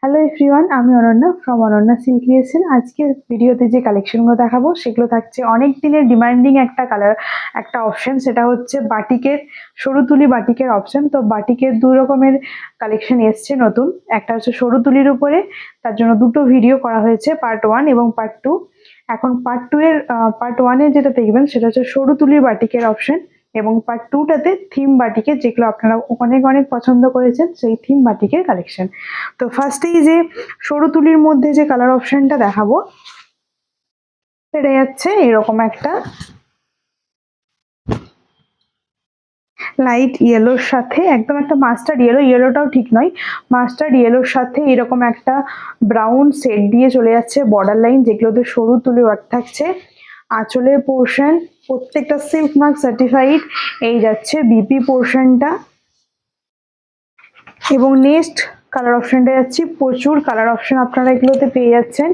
Hello everyone, আমি Ananya from Ananya silk creation. আজকের ভিডিওতে যে কালেকশনগুলো দেখাবো সেগুলো থাকছে অনেক দিনের ডিমান্ডিং একটা অপশন, সেটা হচ্ছে বাটিকের সরু তুলি বাটিকের অপশন। তো বাটিকের দু রকমের কালেকশন এসছে নতুন, একটা হচ্ছে সরু তুলির উপরে, তার জন্য দুটো ভিডিও করা হয়েছে, পার্ট 1 এবং পার্ট 2। এখন পার্ট 1 যেটা দেখবেন সেটা হচ্ছে সরু তুলির বাটিকের অপশন, এবং পার্ট 2টাতে থিম বাটিকের, যেগুলো আপনারা অনেক অনেক পছন্দ করেছেন সেই থিম বাটিকের কালেকশন। তো ফার্স্টেই যে সরু তুলির মধ্যে যে কালার অপশনটা দেখাবো সেটা যাচ্ছে এরকম একটা লাইট ইয়েলোর সাথে, একদম একটা মাস্টার্ড ইয়েলো, ইয়েলোটাও ঠিক নয়, মাস্টার্ড ইয়েলোর সাথে এরকম একটা ব্রাউন শেড দিয়ে চলে যাচ্ছে বর্ডার লাইন, যেগুলোতে সরু তুলি ওয়ার্ক থাকছে। আঁচলের পোর্শন প্রত্যেকটা সিল্ক মার্ক সার্টিফাইড, এই যাচ্ছে বিপি পোর্শনটা। এবং নেক্সট কালার অপশনটা যাচ্ছি, প্রচুর কালার অপশন আপনারা এগুলোতে পেয়ে যাচ্ছেন।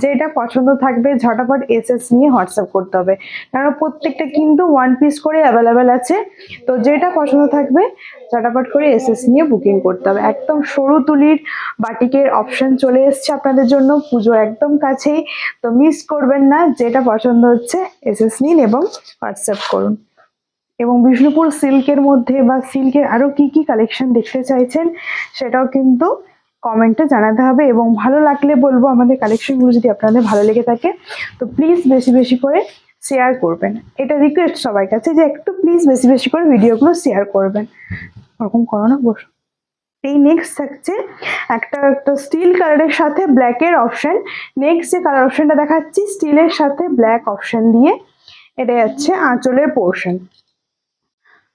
যেটা পছন্দ থাকবে ঝটাপট এসএস নিয়ে হোয়াটসঅ্যাপ করতে হবে, কারণ প্রত্যেকটা কিন্তু 1 পিস করে অ্যাভেলেবেল আছে। তো যেটা পছন্দ থাকবে ঝটাপট করে এসএস নিয়ে বুকিং করতে হবে। একদম সরু তুলির বাটিকের অপশন চলে এসছে আপনাদের জন্য, পুজো একদম কাছেই, তো মিস করবেন না। যেটা পছন্দ হচ্ছে এসএস নিন এবং হোয়াটসঅ্যাপ করুন। এবং বিষ্ণুপুর সিল্কের মধ্যে বা সিল্কের আরো কি কি কালেকশন দেখতে চাইছেন সেটাও কিন্তু কমেন্টে জানাতে হবে। এবং ভালো লাগলে বলবো, আমাদের কালেকশনগুলো যদি আপনাদের ভালো লেগে থাকে তো প্লিজ বেশি বেশি করে শেয়ার করবেন। এটা রিকোয়েস্ট সবার কাছে যে একটু প্লিজ বেশি বেশি করে ভিডিওগুলো শেয়ার করবেন। ওরকম করো না, বসো। এই নেক্সট থাকছে একটা স্টিল কালারের সাথে ব্ল্যাকের অপশন। নেক্সট যে কালার অপশনটা দেখাচ্ছি স্টিলের সাথে ব্ল্যাক অপশন দিয়ে, এটা যাচ্ছে আঁচলের পোর্শন।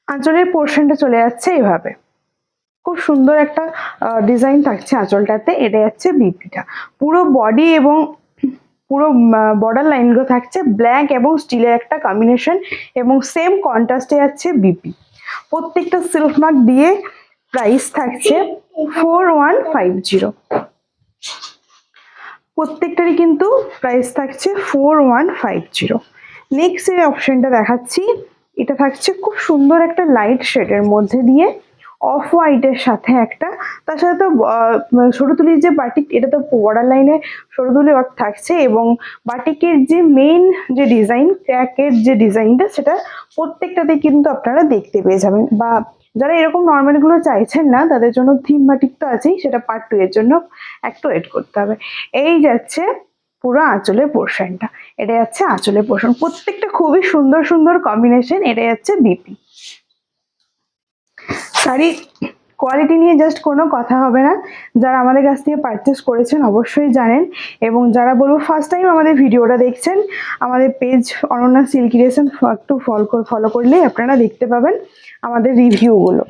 আঁচলের পোর্শনটা চলে যাচ্ছে এইভাবে, খুব সুন্দর একটা ডিজাইন থাকছে আঁচলটাতে। এটা যাচ্ছে বিপিটা, পুরো বডি এবং পুরো বর্ডার লাইনগুলো থাকছে ব্ল্যাক এবং স্টিলের একটা কম্বিনেশন, এবং সেম কন্ট্রাস্টে যাচ্ছে বিপি। প্রত্যেকটা সিল্ক মার্ক দিয়ে প্রাইস থাকছে 4150। প্রত্যেকটারই কিন্তু প্রাইস থাকছে 4150। নেক্সট যে অপশনটা দেখাচ্ছি, এটা থাকছে খুব সুন্দর একটা লাইট শেডের মধ্যে দিয়ে, অফ হোয়াইটের সাথে একটা, তার সাথে তো সরু তুলির যে বাটিক, এটা তো বর্ডার লাইনে সরু তুলি ওয়ার্ক থাকছে, এবং বাটিকের যে মেইন যে ডিজাইন, ক্র্যাকের যে ডিজাইনটা, সেটা প্রত্যেকটাতে কিন্তু আপনারা দেখতে পেয়ে যাবেন। বা যারা এরকম নর্মাল গুলো চাইছেন না তাদের জন্য থিম বাটিক তো আছেই, সেটা পার্ট 2 এর জন্য একটু ওয়েট করতে হবে। এই যাচ্ছে পুরো আঁচলের পোর্শনটা, এটা যাচ্ছে আঁচলের পোর্শন, প্রত্যেকটা খুবই সুন্দর সুন্দর কম্বিনেশন। এটা যাচ্ছে বিপি। শাড়ি কোয়ালিটি নিয়ে জাস্ট কোনো কথা হবে না, যারা আমাদের কাছ থেকে পারচেস করেছেন অবশ্যই জানেন। এবং যারা বলবো ফার্স্ট টাইম আমাদের ভিডিওটা দেখছেন, আমাদের পেজ অনন্যা সিল্ক ক্রিয়েশন একটু ফলো করলেই আপনারা দেখতে পাবেন আমাদের রিভিউগুলো।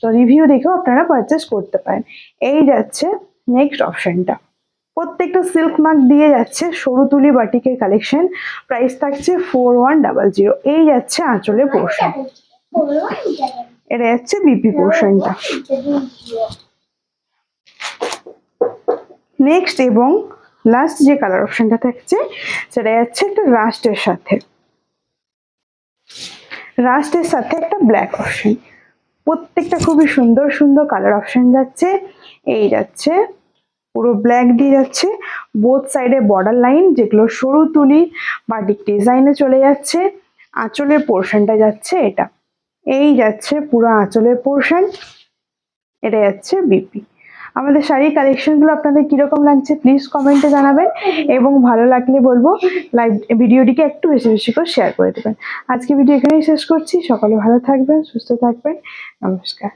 তো রিভিউ দেখেও আপনারা পারচেস করতে পারেন। এই যাচ্ছে নেক্সট অপশনটা, প্রত্যেকটা সিল্ক মার্ক দিয়ে যাচ্ছে সরু তুলি বাটিকের কালেকশন, প্রাইস থাকছে 4100। এই যাচ্ছে আঁচলের পোর্শন, এটা যাচ্ছে বিপি পোর্শনটা। নেক্সট এবং লাস্ট যে কালার অপশনটা থাকছে সেটা যাচ্ছে একটা রাস্টের সাথে একটা ব্ল্যাক অপশন। প্রত্যেকটা খুবই সুন্দর সুন্দর কালার অপশন যাচ্ছে। এই যাচ্ছে পুরো ব্ল্যাক দিয়ে যাচ্ছে, বোথ সাইডে বর্ডার লাইন, যেগুলো সরু তুলি বাটিক ডিজাইনে চলে যাচ্ছে। আঁচলের পোর্শনটা যাচ্ছে এটা, এই যাচ্ছে পুরো আঁচলের পোর্শন, এটা যাচ্ছে বিপি। আমাদের শাড়ির কালেকশনগুলো আপনাদের কিরকম লাগছে প্লিজ কমেন্টে জানাবেন, এবং ভালো লাগলে বলবো ভিডিওটিকে একটু বেশি বেশি করে শেয়ার করে দেবেন। আজকে ভিডিও এখানেই শেষ করছি। সকলে ভালো থাকবেন, সুস্থ থাকবেন, নমস্কার।